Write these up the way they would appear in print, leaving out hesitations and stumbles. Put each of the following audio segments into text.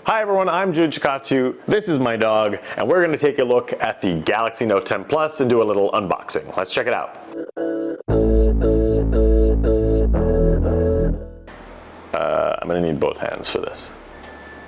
Hi everyone, I'm Jude Chikatu, this is my dog, and we're going to take a look at the Galaxy Note 10 Plus and do a little unboxing. Let's check it out. I'm going to need both hands for this.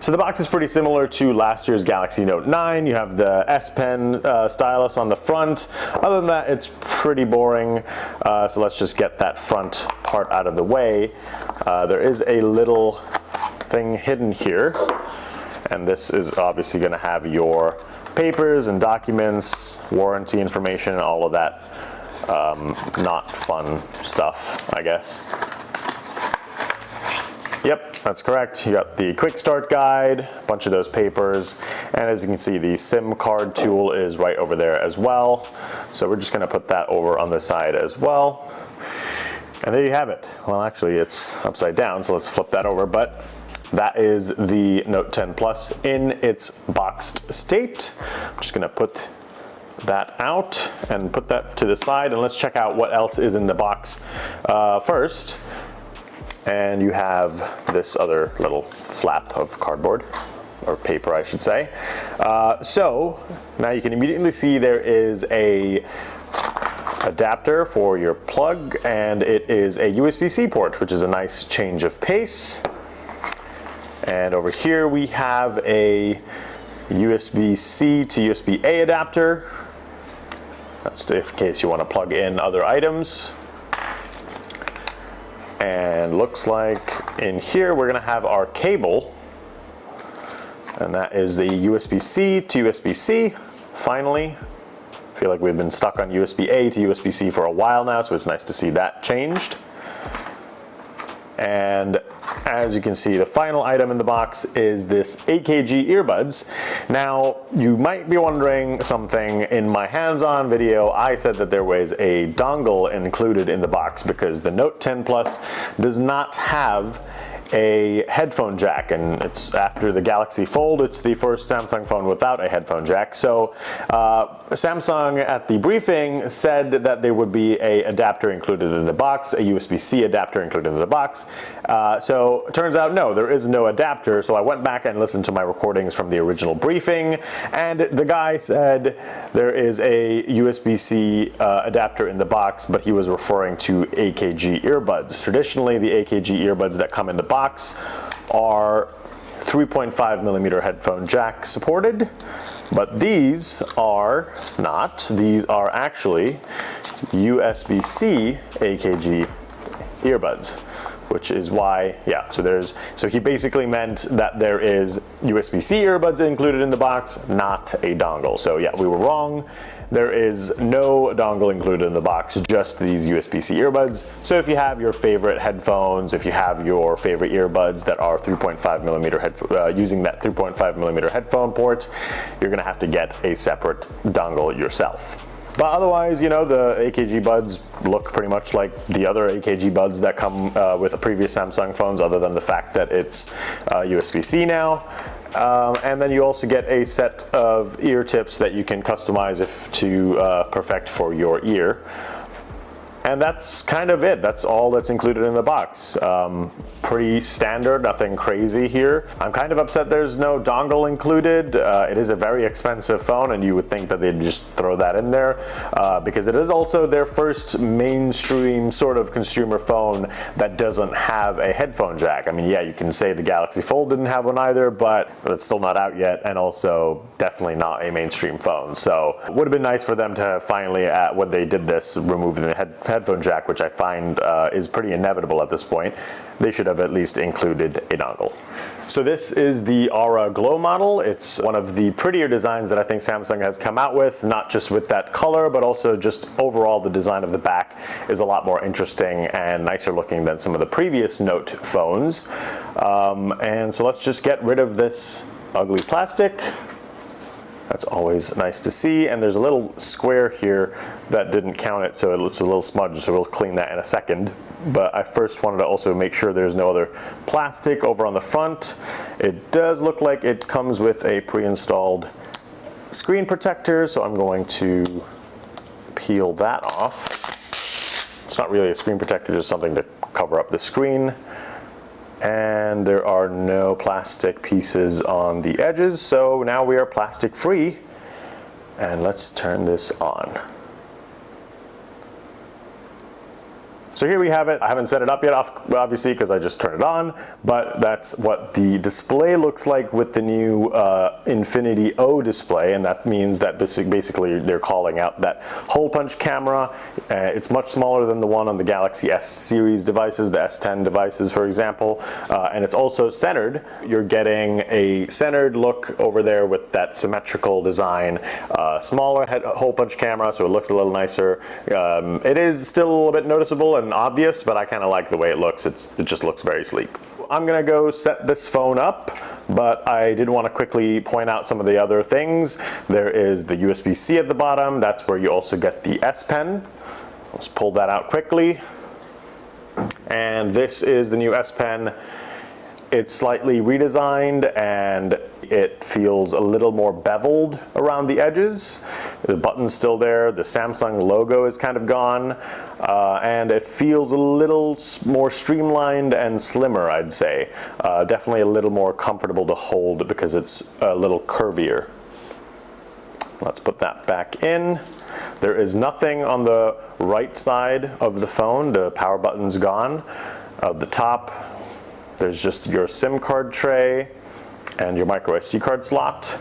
So the box is pretty similar to last year's Galaxy Note 9. You have the S Pen stylus on the front. Other than that, it's pretty boring. So let's just get that front part out of the way. There is a little thing hidden here. And this is obviously going to have your papers and documents, warranty information, and all of that not fun stuff, I guess. Yep, that's correct. You got the quick start guide, a bunch of those papers, and as you can see, the SIM card tool is right over there as well. So we're just going to put that over on the side as well. And there you have it. Well, actually, it's upside down, so let's flip that over. But that is the Note 10 Plus in its boxed state. I'm just going to put that out and put that to the side, and let's check out what else is in the box first. And you have this other little flap of cardboard, or paper I should say. So now you can immediately see there is a adapter for your plug, and it is a USB-C port, which is a nice change of pace. And over here we have a USB-C to USB-A adapter. That's in case you want to plug in other items. And looks like in here we're going to have our cable. And that is the USB-C to USB-C, finally. I feel like we've been stuck on USB-A to USB-C for a while now, so it's nice to see that changed. And as you can see, the final item in the box is this 8kg earbuds. Now, you might be wondering something. In my hands-on video, I said that there was a dongle included in the box because the Note 10 Plus does not have a headphone jack, and it's after the Galaxy Fold, it's the first Samsung phone without a headphone jack. So Samsung at the briefing said that there would be a adapter included in the box, a USB-C adapter included in the box. So it turns out no, there is no adapter. So I went back and listened to my recordings from the original briefing, and the guy said there is a USB-C adapter in the box, but he was referring to AKG earbuds. Traditionally, the AKG earbuds that come in the box are 3.5mm headphone jack supported, but these are not. These are actually USB-C AKG earbuds, which is why, yeah, so he basically meant that there is USB-C earbuds included in the box, not a dongle. So yeah, we were wrong. There is no dongle included in the box, just these USB-C earbuds. So if you have your favorite headphones, if you have your favorite earbuds that are 3.5mm using that 3.5mm headphone port, you're gonna have to get a separate dongle yourself. But otherwise, you know, the AKG buds look pretty much like the other AKG buds that come with the previous Samsung phones, other than the fact that it's USB-C now. And then you also get a set of ear tips that you can customize to perfect for your ear. And that's kind of it. That's all that's included in the box. Pretty standard, nothing crazy here. I'm kind of upset there's no dongle included. It is a very expensive phone, and you would think that they'd just throw that in there because it is also their first mainstream sort of consumer phone that doesn't have a headphone jack. I mean, yeah, you can say the Galaxy Fold didn't have one either, but it's still not out yet, and also definitely not a mainstream phone. So it would have been nice for them to finally, when they did this, remove the headphone jack, which I find is pretty inevitable at this point. They should have at least included a dongle. So this is the Aura Glow model. It's one of the prettier designs that I think Samsung has come out with, not just with that color, but also just overall the design of the back is a lot more interesting and nicer looking than some of the previous Note phones. And so let's just get rid of this ugly plastic. That's always nice to see. And there's a little square here that didn't count it, so it's a little smudge, so we'll clean that in a second. But I first wanted to also make sure there's no other plastic over on the front. It does look like it comes with a pre-installed screen protector, so I'm going to peel that off. It's not really a screen protector, just something to cover up the screen. And there are no plastic pieces on the edges, so now we are plastic free. And let's turn this on. So here we have it. I haven't set it up yet, obviously, because I just turned it on, but that's what the display looks like with the new Infinity O display, and that means that basically they're calling out that hole punch camera. It's much smaller than the one on the Galaxy S series devices, the S10 devices, for example, and it's also centered. You're getting a centered look over there with that symmetrical design, smaller hole punch camera, so it looks a little nicer. It is still a little bit noticeable and obvious, but I kind of like the way it looks. It just looks very sleek. I'm gonna go set this phone up, but I did want to quickly point out some of the other things. There is the USB-C at the bottom. That's where you also get the S Pen. Let's pull that out quickly. And this is the new S Pen. It's slightly redesigned and it feels a little more beveled around the edges. The button's still there, the Samsung logo is kind of gone, and it feels a little more streamlined and slimmer, I'd say. Definitely a little more comfortable to hold because it's a little curvier. Let's put that back in. There is nothing on the right side of the phone. The power button's gone. At the top, there's just your SIM card tray and your micro SD card slot.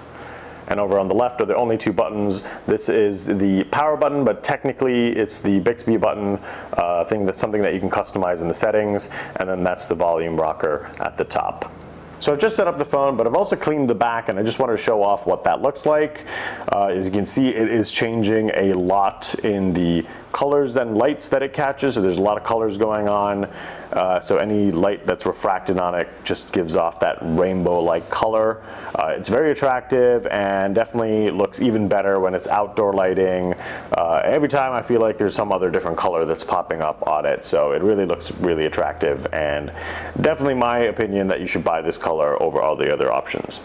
And over on the left are the only two buttons. This is the power button, but technically it's the Bixby button that's something that you can customize in the settings. And then that's the volume rocker at the top. So I've just set up the phone, but I've also cleaned the back, and I just wanted to show off what that looks like. As you can see, it is changing a lot in the colors and lights that it catches, so there's a lot of colors going on. So any light that's refracted on it just gives off that rainbow-like color. It's very attractive and definitely looks even better when it's outdoor lighting. Every time I feel like there's some other different color that's popping up on it, so it really looks really attractive, and definitely my opinion that you should buy this color over all the other options.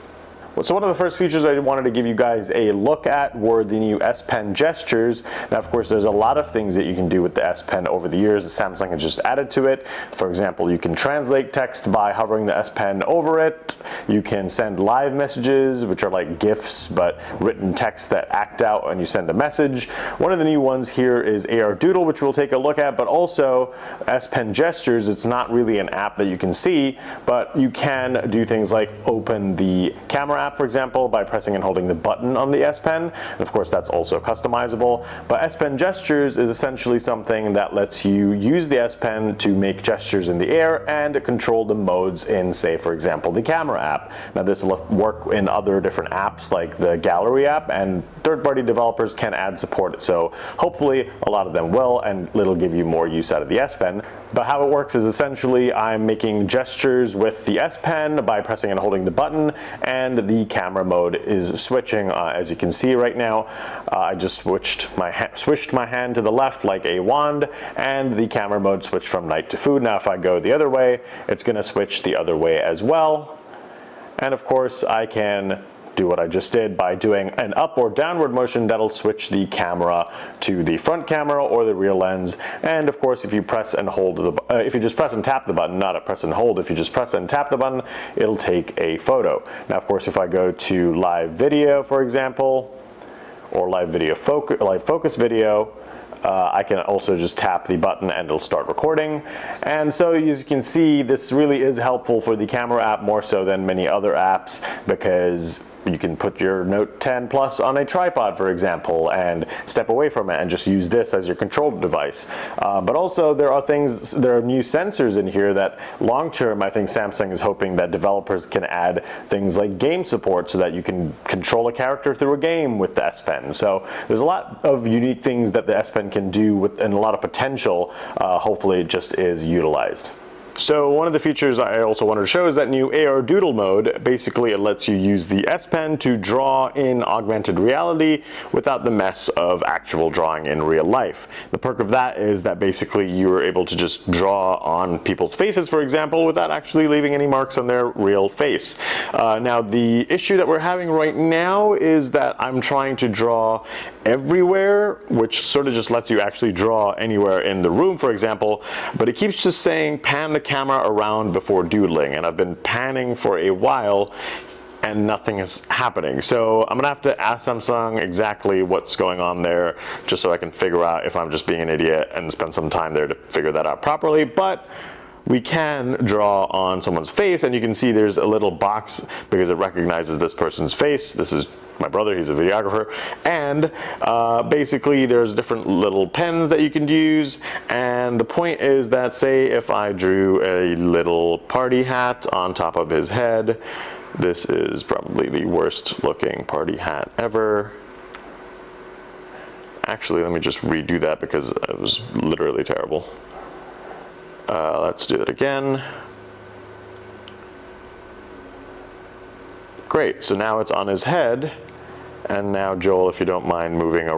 So one of the first features I wanted to give you guys a look at were the new S Pen gestures. Now, of course, there's a lot of things that you can do with the S Pen over the years that Samsung has just added to it. For example, you can translate text by hovering the S Pen over it. You can send live messages, which are like GIFs, but written text that act out when you send a message. One of the new ones here is AR Doodle, which we'll take a look at, but also S Pen gestures. It's not really an app that you can see, but you can do things like open the camera app, for example, by pressing and holding the button on the S Pen. And of course, that's also customizable. But S Pen gestures is essentially something that lets you use the S Pen to make gestures in the air and control the modes in, say, for example, the camera app. Now, this will work in other different apps like the Gallery app, and third-party developers can add support. So hopefully, a lot of them will, and it'll give you more use out of the S Pen. But how it works is essentially I'm making gestures with the S Pen by pressing and holding the button, and the camera mode is switching. As you can see right now, I just swished my hand to the left like a wand, and the camera mode switched from night to food. Now if I go the other way, it's going to switch the other way as well. And of course I can do what I just did by doing an up or downward motion that'll switch the camera to the front camera or the rear lens. And of course, if you press and hold if you just press and tap the button, not a press and hold, if you just press and tap the button, it'll take a photo. Now, of course, if I go to live video, for example, or live focus video, I can also just tap the button and it'll start recording. And so as you can see, this really is helpful for the camera app more so than many other apps, because you can put your Note 10 Plus on a tripod, for example, and step away from it and just use this as your control device. But also there are new sensors in here that long-term I think Samsung is hoping that developers can add things like game support so that you can control a character through a game with the S Pen. So there's a lot of unique things that the S Pen can do and a lot of potential. Hopefully it just is utilized. So one of the features I also wanted to show is that new AR Doodle mode. Basically, it lets you use the S Pen to draw in augmented reality without the mess of actual drawing in real life. The perk of that is that basically you are able to just draw on people's faces, for example, without actually leaving any marks on their real face. Now, the issue that we're having right now is that I'm trying to draw everywhere, which sort of just lets you actually draw anywhere in the room, for example, but it keeps just saying pan the camera around before doodling, and I've been panning for a while and nothing is happening. So I'm gonna have to ask Samsung exactly what's going on there, just so I can figure out if I'm just being an idiot and spend some time there to figure that out properly. But we can draw on someone's face, and you can see there's a little box because it recognizes this person's face. This is my brother, he's a videographer, and basically there's different little pens that you can use, and the point is that, say if I drew a little party hat on top of his head, this is probably the worst looking party hat ever. Actually, let me just redo that because it was literally terrible. Let's do it again. Great, so now it's on his head. And now, Joel, if you don't mind moving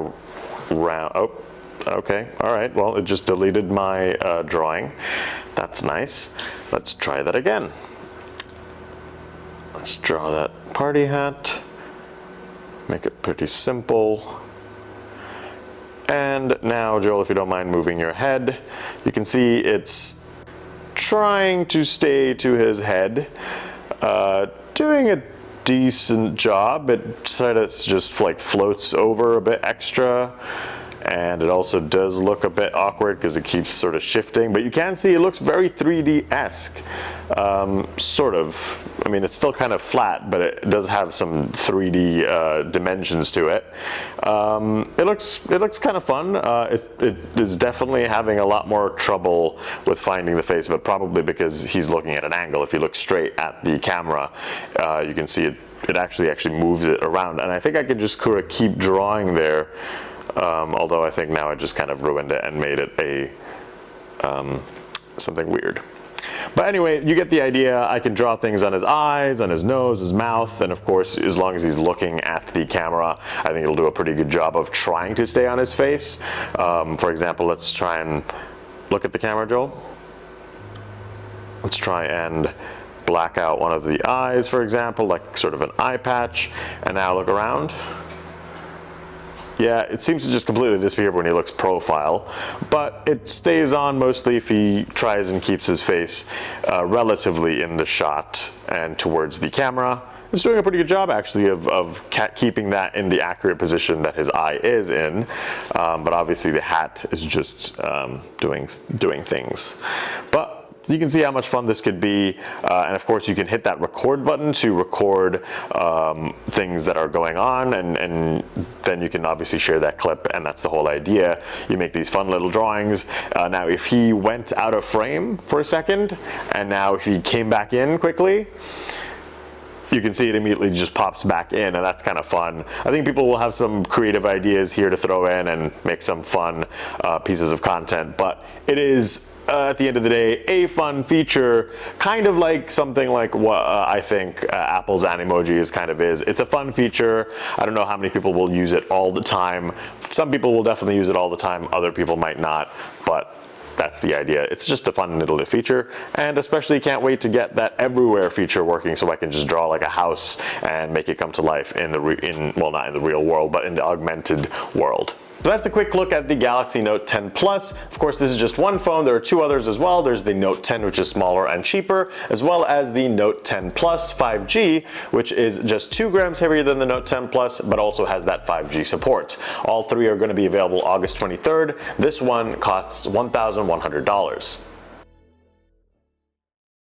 around. Oh, okay, all right, well, it just deleted my drawing. That's nice. Let's try that again. Let's draw that party hat. Make it pretty simple. And now, Joel, if you don't mind moving your head, you can see it's trying to stay to his head, doing a decent job. It sort of just like floats over a bit extra, and it also does look a bit awkward because it keeps sort of shifting, but you can see it looks very 3D-esque, sort of. I mean, it's still kind of flat, but it does have some 3D dimensions to it. It looks kind of fun. It is definitely having a lot more trouble with finding the face, but probably because he's looking at an angle. If you look straight at the camera, you can see it actually moves it around, and I think I can just sort of keep drawing there. Although I think now I just kind of ruined it and made it a something weird. But anyway, you get the idea. I can draw things on his eyes, on his nose, his mouth, and of course, as long as he's looking at the camera, I think it'll do a pretty good job of trying to stay on his face. For example, let's try and look at the camera, Joel. Let's try and black out one of the eyes, for example, like sort of an eye patch, and now look around. Yeah, it seems to just completely disappear when he looks profile, but it stays on mostly if he tries and keeps his face relatively in the shot and towards the camera. It's doing a pretty good job actually of keeping that in the accurate position that his eye is in, but obviously the hat is just doing things. But you can see how much fun this could be, and of course you can hit that record button to record things that are going on, and then you can obviously share that clip, and that's the whole idea. You make these fun little drawings. Now if he went out of frame for a second, and now if he came back in quickly, you can see it immediately just pops back in, and that's kind of fun. I think people will have some creative ideas here to throw in and make some fun pieces of content, but it is at the end of the day a fun feature, kind of like something like what I think Apple's Animoji is. It's a fun feature. I don't know how many people will use it all the time. Some people will definitely use it all the time, other people might not, but that's the idea. It's just a fun little feature, and especially can't wait to get that everywhere feature working, so I can just draw like a house and make it come to life in the well, not in the real world, but in the augmented world. So that's a quick look at the Galaxy Note 10 Plus. Of course, this is just one phone. There are two others as well. There's the Note 10, which is smaller and cheaper, as well as the Note 10 Plus 5G, which is just 2 grams heavier than the Note 10 Plus, but also has that 5G support. All three are going to be available August 23rd. This one costs $1,100.